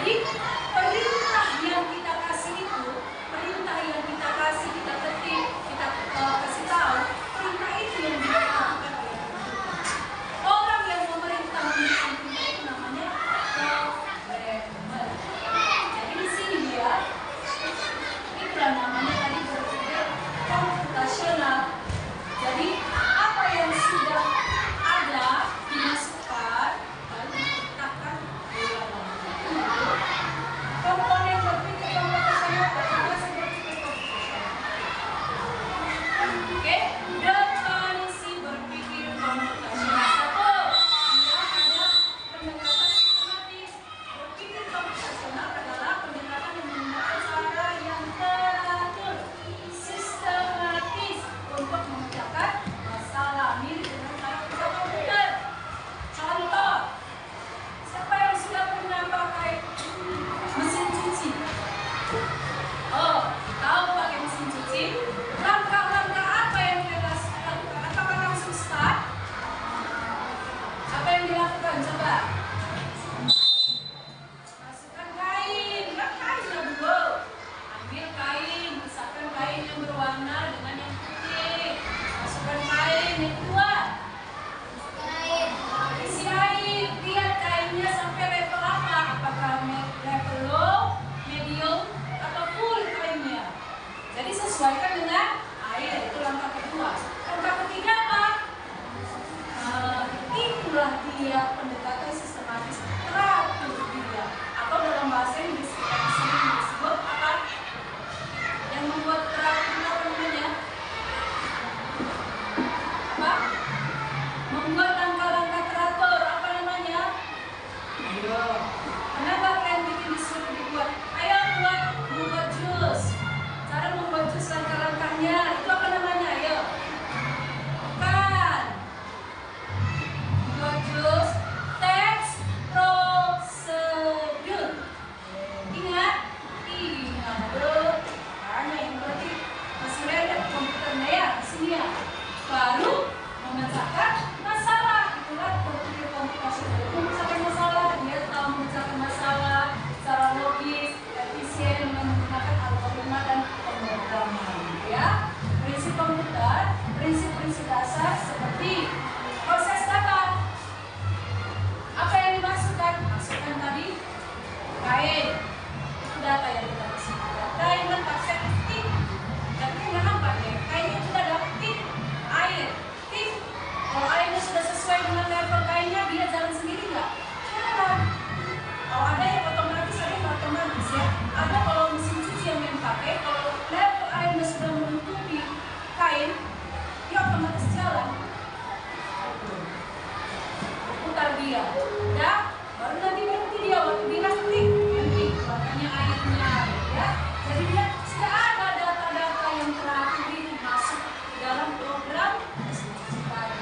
Jadi perintah yang kita kasih itu, perintah yang kita kasih, kita ketik, kita kasih tahu, perintah itu yang dilakukan oleh pembentukan. Orang yang memerintah pembentukan itu namanya programmer. Jadi di sini dia, itulah namanya tadi berpikir komputasional. Jadi apa yang sudah ada dimasukkan lalu diletakkan ulang. Komponen berpikir komputasional adalah berpikir komputasional. Oke, definisi berpikir komputasional. Satu, dia ada pendekatan sistematis. Berpikir komputasional adalah pendekatan yang menggunakan cara yang teratur, sistematis untuk memecahkan masalah mirip dengan cara kerja komputer. Contoh, siapa yang sudah pernah pakai mesin cuci? Oh, tahu pakai mesin cuci? Langkah-langkah apa yang kita lakukan? Apakah langsung start? Apa yang dilakukan? Coba. Masukkan kain, kan kain sudah dulu. Ambil kain, pisahkan kain yang berwarna dengan yang putih. Masukkan kain, yang kedua. Isi air, lihat kainnya sampai level apa? Apakah level low, medium, atau full kainnya? Jadi sesuaikan dengan air, itu langkah kedua. Langkah ketiga apa? Itulah dia pendekatan sistematis teratur dia. Atau dalam bahasa Inggris kita disebut apa? Yang membuat teratur apa namanya? Apa? Membuat langkah-langkah teratur apa namanya? Ayo, kenapa kalian bikin disuruh dibuat? Ayo membuat jus. Cara membuat jus langkah-langkahnya itu apa namanya? Ayo. Bukan. Membuat jus teks prosedur. Ingat? Aduh. Makanya yang berarti masih ada komputernya ya di sini ya. Baru memecahkan masalah. Itulah berpikir komputasional. Memecahkan masalah, dia tahu memecahkan masalah secara logis, efisien dengan menggunakan algoritma dan pemrograman. Ya, prinsip komputer, prinsip-prinsip dasar seperti proses data. Apa yang dimasukkan? Masukkan tadi kain. Itu data yang kita masukkan. Data yang lengkap tik. Tapi nggak nampak ya. Kainnya sudah ada tik. Air, tik. Kalau airnya sudah sesuai dengan level kainnya, dia jalan sendiri nggak? Jalan. Kalau ada yang otomatis, ada yang otomatis ya. Ada kalau mesin cuci yang pakai, kalau level airnya sudah menutupi kain, dia otomatis jalan. Putar dia, udah, baru nanti berhenti dia waktu bilang tik, nanti makanya airnya, ya. Jadi dia sudah ada data-data yang teratur ini masuk ke dalam program mesin cuci tadi.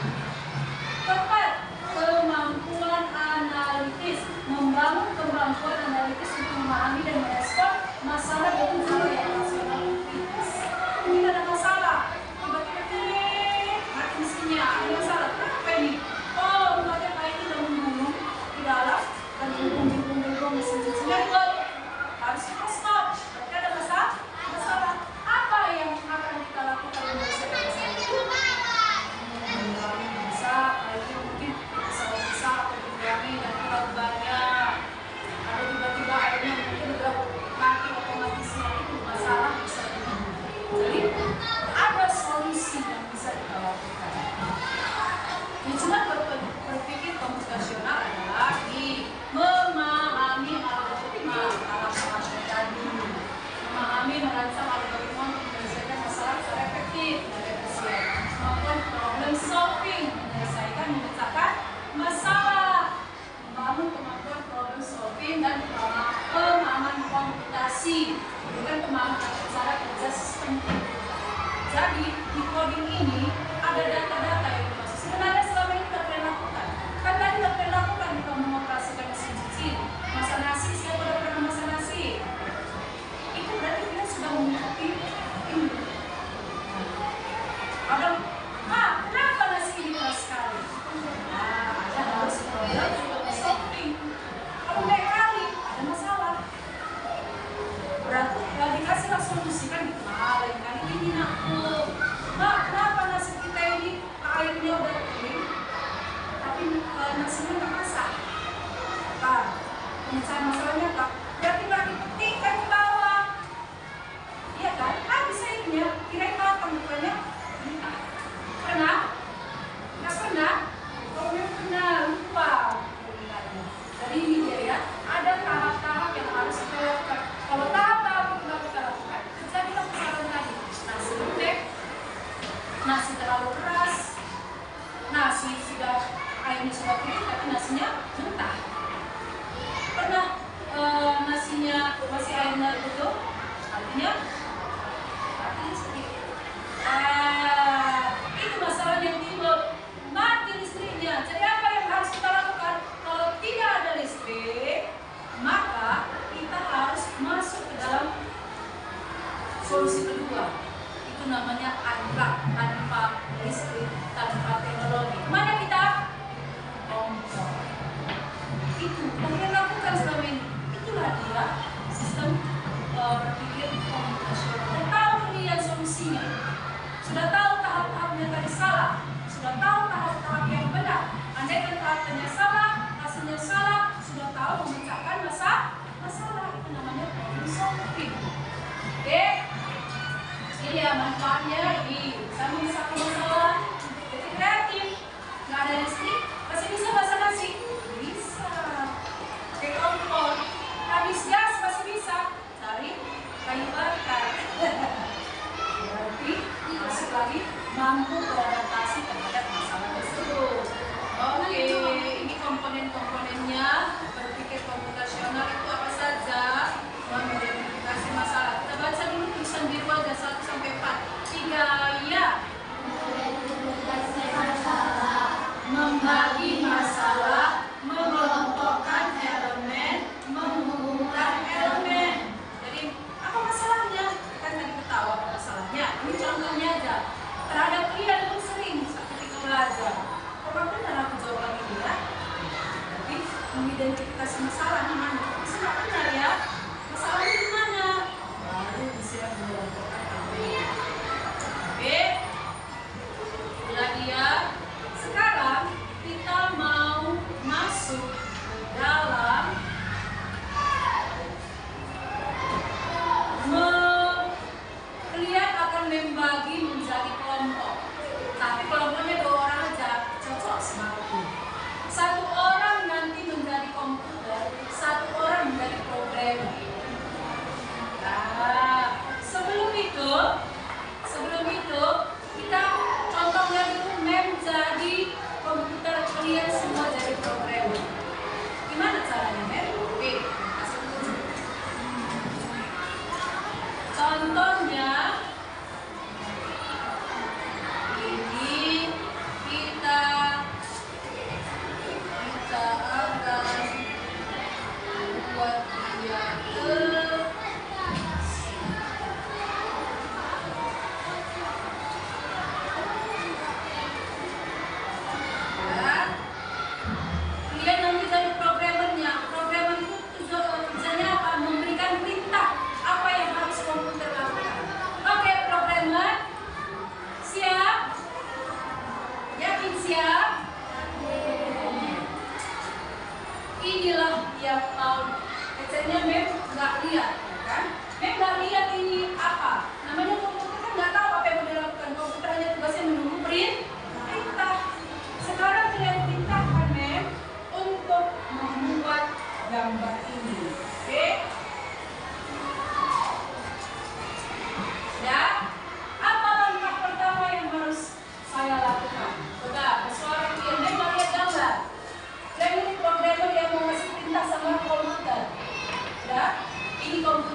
Keempat, kemampuan analitis, membangun kemampuan analitis untuk memahami dan merespon masalah dengan cara yang rasional dan kritis. Ini ada masalah, tiba-tiba mati mesinnya, ada masalah. Kenapa ini? Oh, rupanya kain ini udah membunuh di dalam dan bumbung mesin cucinya buat harus kita stop. Berarti ada masalah. Apa yang akan kita lakukan untuk menyelesaikan masalah itu? Bisa, kainnya mungkin bisa dikurangi dan terlalu banyak. Atau tiba-tiba airnya mungkin udah mati otomatisnya, itu masalah bisa dibunuh. Jadi ada solusi yang bisa kita lakukan. Tujuan berpikir komputasional adalah memahami algoritma tadi, memahami merancang algoritma untuk menyelesaikan masalah secara efektif dan efisien, melakukan problem solving, memecahkan masalah, membangun kemampuan problem solving dan pemahaman komputasi, bukan pemahaman cara kerja sistem. Jadi di coding ini ada data-data yang dimaksud. Sebenarnya selama ini tidak pernah lakukan. Kan tadi tidak pernah lakukan jika mengoperasikan mesin cuci. Masak nasi, siapa udah pernah masak nasi? Itu berarti dia sudah mengikuti ini. Ada, kenapa nasi ini keras sekali? Ada harus problem solving. Kalau naik kali ada masalah. solusinya masih air itu? Artinya sedikit. Itu masalah yang timbul, mati listriknya. Jadi apa yang harus kita lakukan? Kalau tidak ada listrik, maka kita harus masuk ke dalam solusi kedua. Itu namanya unplug, tanpa listrik, tanpa teknologi. Mana kita? Kompor. Itu yang kita lakukan selama ini. Itulah dia sistem berpikir komputasional. Sudah tahu pilihan solusinya, sudah tahu tahap-tahapnya tadi salah, sudah tahu tahap-tahap yang benar. Andaikan tahapnya salah, hasilnya salah, sudah tahu memecahkan masalah. Itu namanya problem solving. Oke, ini ya manfaatnya. Ini bisa menyelesaikan masalah. Jadi kreatif, nggak ada listrik, masih bisa basa-basi. Bisa. Oke, kompor, habis gas masih bisa cari kayu bakar. Berarti masuk lagi mampu beradaptasi terhadap masalah tersebut. Oke, ini komponen-komponennya berpikir komputasional itu apa saja? Mengidentifikasi masalah. Kita baca dulu tulisan biru aja 1 sampai 4. 3 ya. Membagi masalah, mengelompokkan elemen, menghubungkan elemen. Jadi apa masalahnya? Kan tadi ketawa apa masalahnya. Ini contohnya aja. Terhadap kalian pun sering ketika belajar. Kok benar aku jawab ini ya? Jadi mengidentifikasi masalahnya mana? Bisa nggak benar ya? Masalahnya di mana? Baru bisa mengelompokkan elemen. Oke. Itulah dia. Sekarang kita mau masuk dalam kalian akan membagi menjadi kelompok. Tapi kelompoknya 2 orang aja, cocok semangatku. 1 orang nanti menjadi komputer, 1 orang menjadi programmer. Nah, sebelum itu kita contohnya dulu menjadi komputer, kalian semua jadi programmer. Gimana caranya, Mem? Oke, kasih tunjuk. Contohnya ini kita akan buat dia kalian nanti jadi programmernya. Programmer itu tujuannya apa? Memberikan perintah apa yang harus komputer lakukan. Oke, programmer siap? Yakin siap? Inilah tiap tahun. Biasanya Mem nggak lihat, kan? Mem nggak lihat ini apa. Namanya komputer kan nggak tahu apa yang mau dilakukan. Komputer hanya tugasnya menunggu perintah. Sekarang kalian perintahkan Mem untuk membuat gambar ini. Oke? Ya? Apa langkah pertama yang harus saya lakukan? Sudah, suara kalian Mem nggak lihat gambar. Dan ini programmer yang mau ngasih perintah sama komputer. Ya? Ini komputer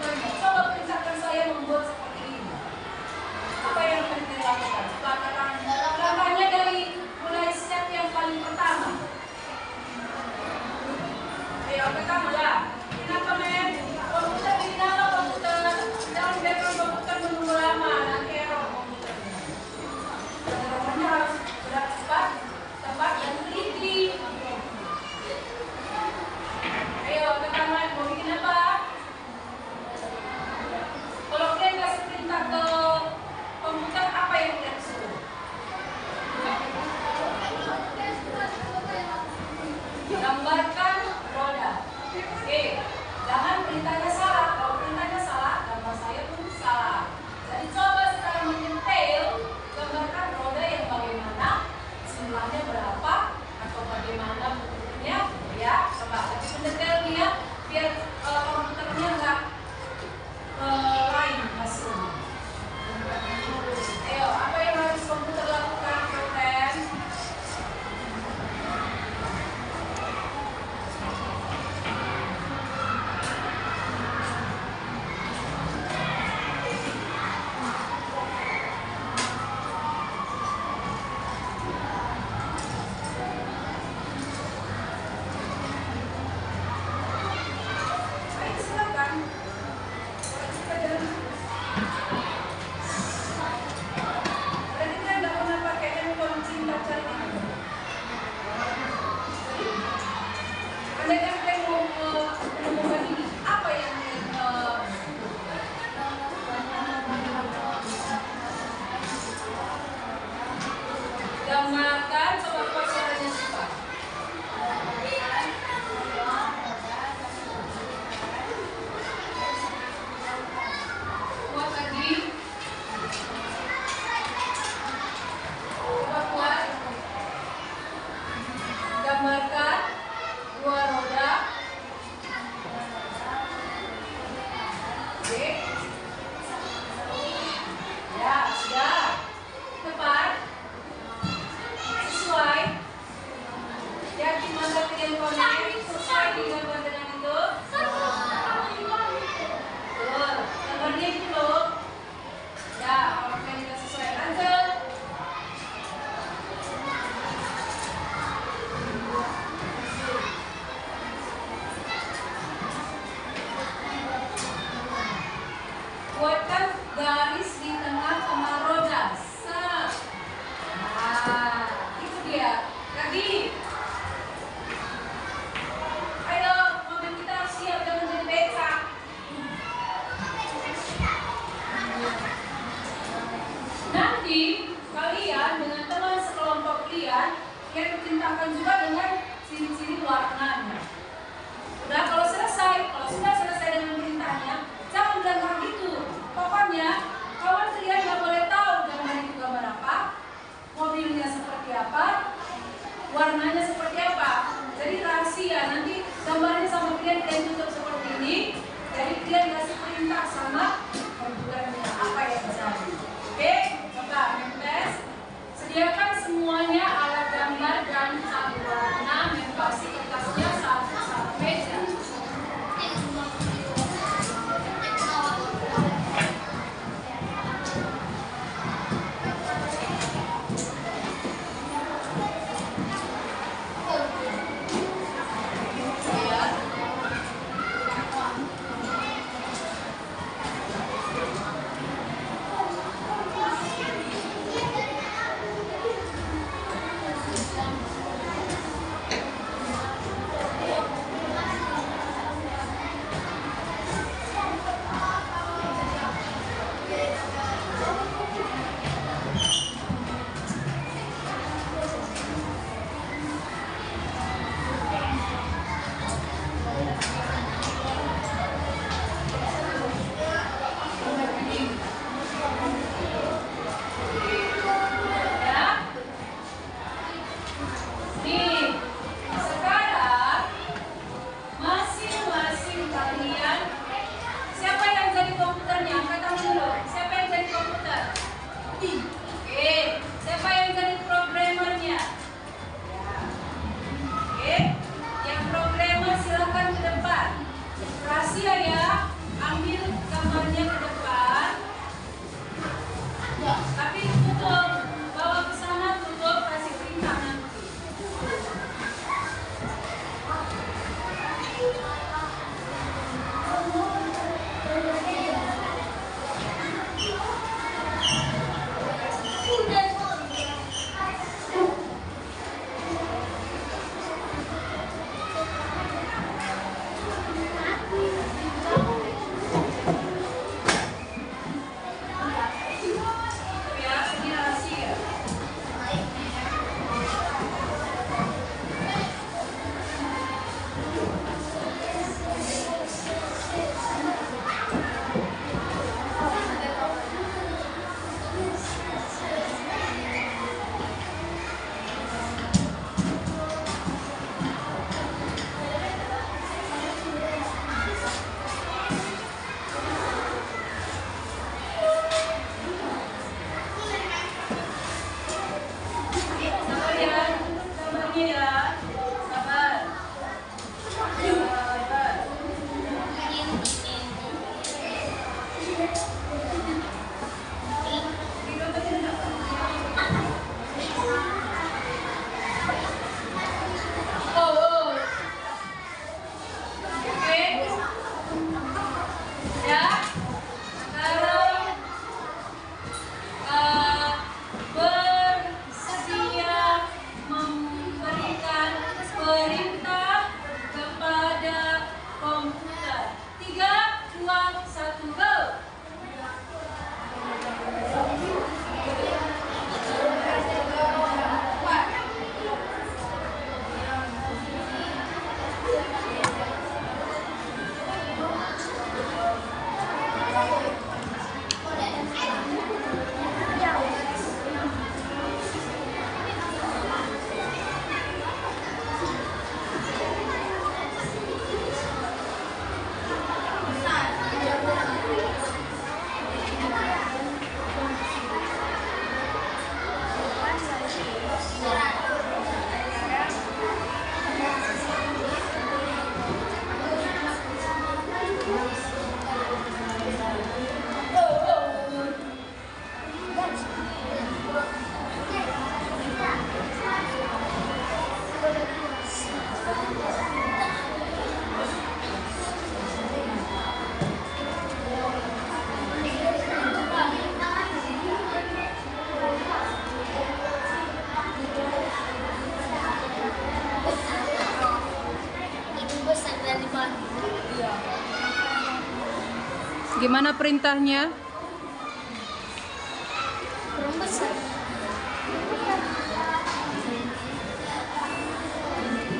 Gimana perintahnya?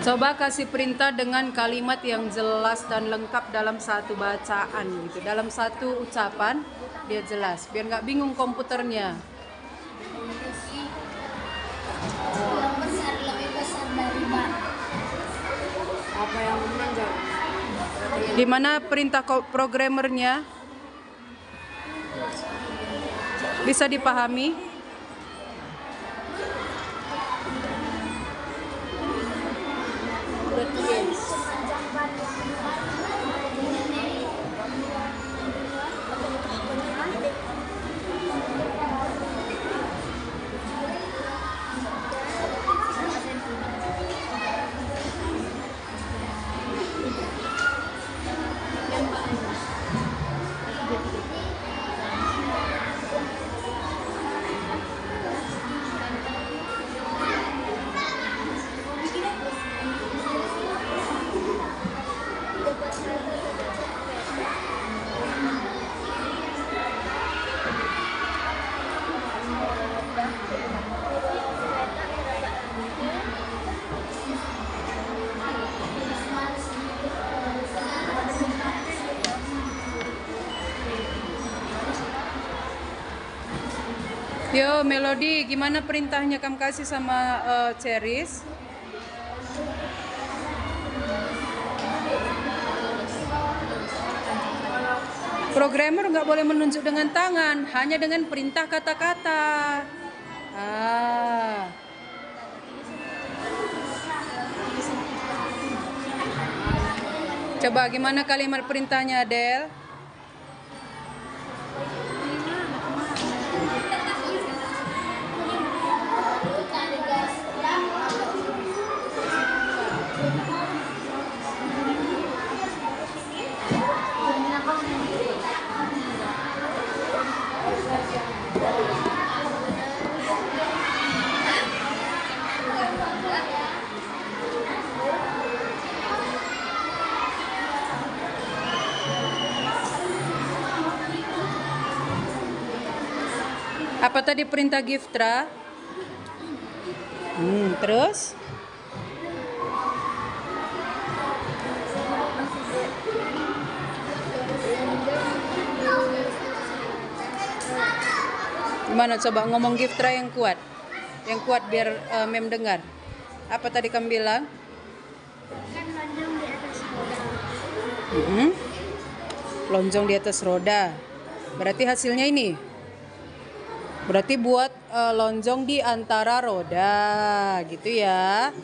Coba kasih perintah dengan kalimat yang jelas dan lengkap dalam satu bacaan gitu. Dalam satu ucapan dia jelas, biar nggak bingung komputernya. Yang besar lebih besar dari batu. Apa yang menanjak? Di mana perintah programmernya? Bisa dipahami? Yo, Melody, gimana perintahnya kamu kasih sama Ceris? Programmer nggak boleh menunjuk dengan tangan, hanya dengan perintah kata-kata. Coba gimana kalimat perintahnya, Adele? Apa tadi perintah Giftra? Terus? Gimana coba ngomong Giftra yang kuat? Yang kuat biar Mem dengar. Apa tadi kamu bilang? Kan lonjong di atas roda. Lonjong di atas roda. Berarti hasilnya ini? Berarti buat lonjong di antara roda, gitu ya.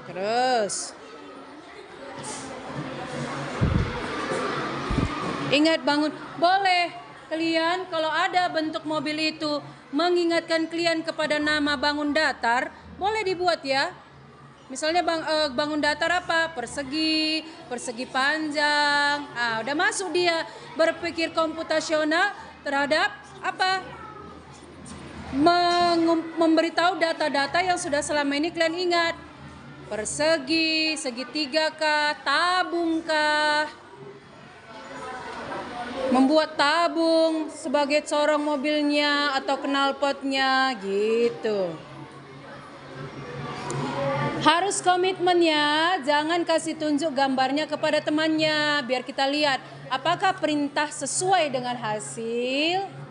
Terus Ingat bangun. Boleh kalian kalau ada bentuk mobil itu mengingatkan kalian kepada nama bangun datar, boleh dibuat ya. Misalnya bangun datar apa? Persegi, persegi panjang. Ah, udah masuk dia berpikir komputasional terhadap apa? Memberitahu data-data yang sudah selama ini kalian ingat. Persegi, segitiga kah, tabung kah? Membuat tabung sebagai corong mobilnya atau knalpotnya gitu. Harus komitmen ya, jangan kasih tunjuk gambarnya kepada temannya biar kita lihat apakah perintah sesuai dengan hasil.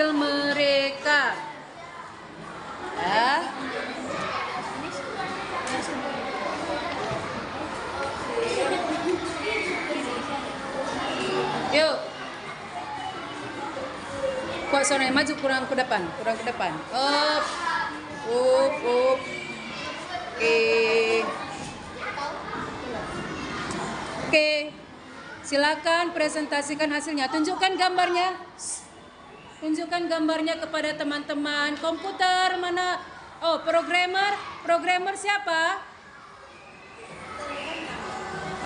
hasil mereka. Ya. Yuk. Kuat sono maju kurang ke depan, kurang ke depan. Up. Up. Oke. Silakan presentasikan hasilnya. Tunjukkan gambarnya. Tunjukkan gambarnya kepada teman-teman. Komputer mana? Oh, programmer. Programmer siapa?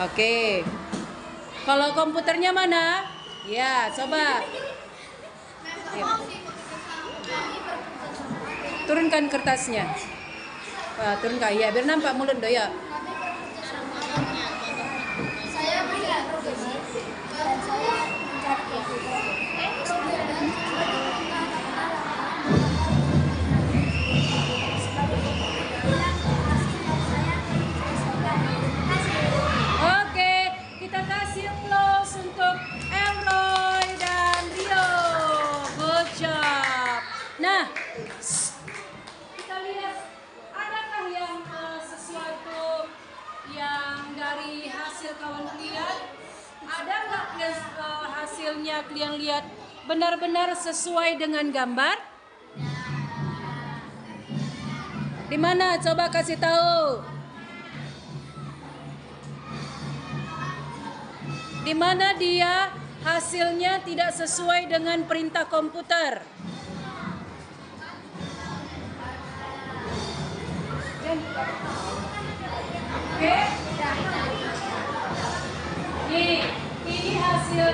Oke. Kalau komputernya mana? Ya, coba. Ya. Turunkan kertasnya. Turunkan. Ya, biar nampak mulut do ya. Saya melihat progresi dan saya mencari komputer. Oke, kita kasih applause untuk Elroy dan Rio. Good job. Nah, kita lihat adakah yang sesuatu yang dari hasil kawan lihat? Ada nggak hasilnya kalian lihat benar-benar sesuai dengan gambar? Di mana? Coba kasih tahu. Di mana dia hasilnya tidak sesuai dengan perintah komputer? Oke. Ini hasil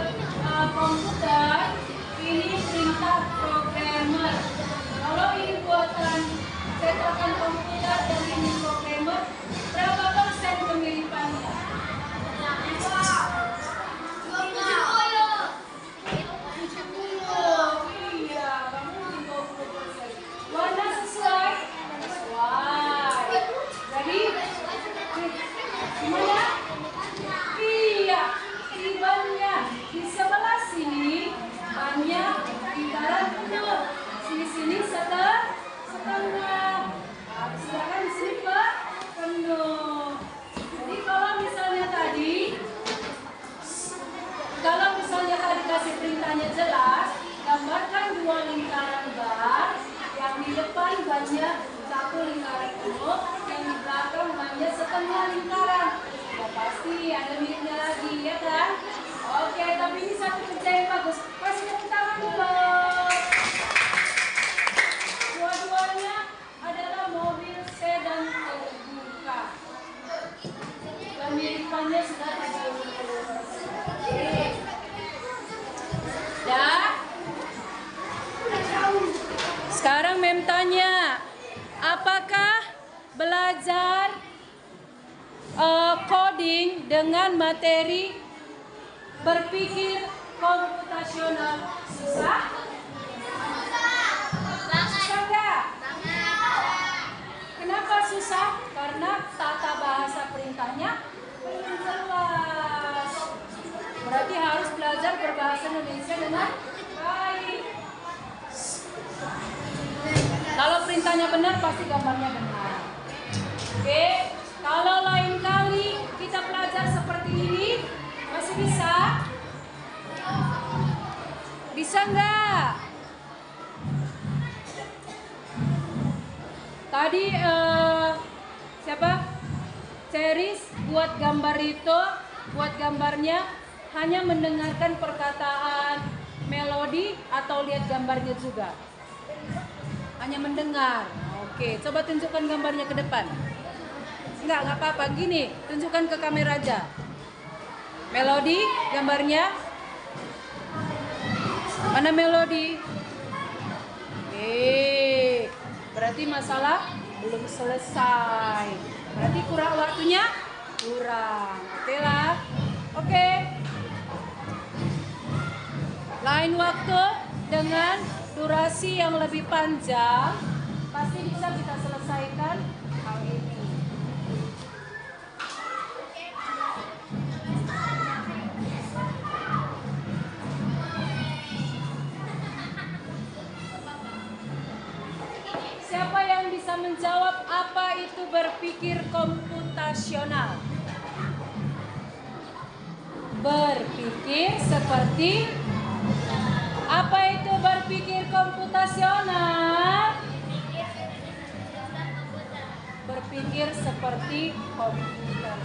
komputer, ini perintah programmer. Kalau ini buatan cetakan komputer dan ini programmer, berapa persen kemiripannya? Iya, kamu 50%. Warna sesuai? Sesuai. Jadi, gimana? Iya, ini bannya di sebelah sini banyak lingkaran penuh. Sini setengah. Sedangkan di sini penuh. Jadi kalau misalnya tadi kasih perintahnya jelas, gambarkan 2 lingkaran bar, yang di depan banyak 1 lingkaran penuh, yang di belakang banyak setengah lingkaran. Ya pasti ada miripnya lagi, ya kan? Oke, tapi ini satu kerja yang bagus. Kasih tepuk tangan dulu. Dua-duanya adalah mobil sedan terbuka. Kemiripannya sudah 70%. Ya. Sekarang Mem tanya, apakah belajar coding dengan materi berpikir komputasional susah? Susah enggak? Kenapa susah? Karena tata bahasa perintahnya belum jelas. Berarti harus belajar berbahasa Indonesia dengan baik. Kalau perintahnya benar, pasti gambarnya benar. Oke, kalau lain kali kita belajar seperti ini, masih bisa? Bisa nggak? Tadi siapa? Ceris buat gambar itu, buat gambarnya hanya mendengarkan perkataan melodi atau lihat gambarnya juga? Hanya mendengar. Oke, coba tunjukkan gambarnya ke depan. Enggak apa-apa. Gini, tunjukkan ke kamera aja. Melodi, gambarnya. Mana melodi? Oke, berarti masalah belum selesai. Berarti kurang waktunya? Kurang. Oke lah. Oke. Lain waktu dengan durasi yang lebih panjang, pasti bisa kita selesaikan hal ini. Apa itu berpikir komputasional? Berpikir seperti apa itu berpikir komputasional? Berpikir seperti komputer.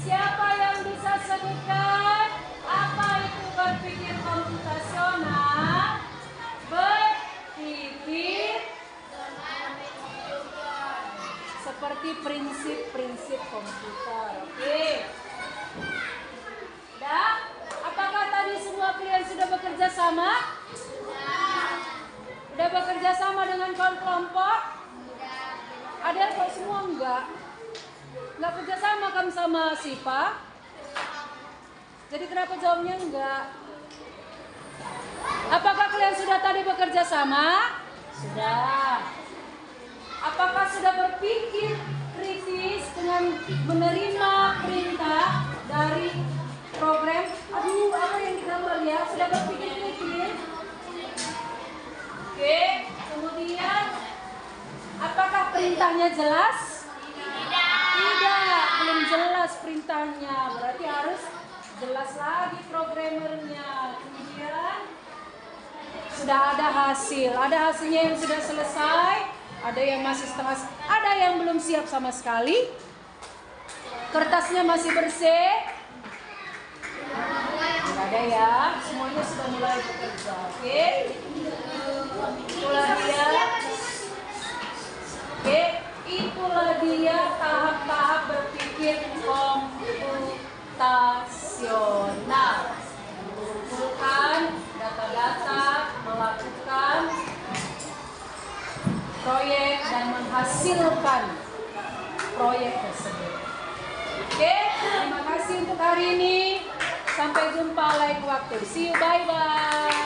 Siapa yang bisa sebutkan apa itu berpikir komputasional? Berpikir seperti prinsip-prinsip komputer. Oke. Dah? Apakah tadi semua kalian sudah bekerja sama? Sudah bekerja sama dengan kelompok? Ada kok semua enggak? Enggak kerja sama kamu sama Sipa? Jadi kenapa jawabnya enggak? Apakah kalian sudah tadi bekerja sama? Sudah. Apakah sudah berpikir kritis dengan menerima perintah dari program? Aduh, apa yang digambar ya? Sudah berpikir kritis? Oke, kemudian apakah perintahnya jelas? Tidak, belum jelas perintahnya. Berarti harus jelas lagi programmernya. Kemudian sudah ada hasil. Ada hasilnya yang sudah selesai, ada yang masih setengah, ada yang belum siap sama sekali. Kertasnya masih bersih. Tidak ada ya, semuanya sudah mulai bekerja. Oke, itulah dia. Oke, itulah dia tahap-tahap berpikir komputasional. Mengumpulkan data-data, melakukan proyek dan menghasilkan proyek tersebut. Oke, terima kasih untuk hari ini. Sampai jumpa lain waktu. See you, bye-bye.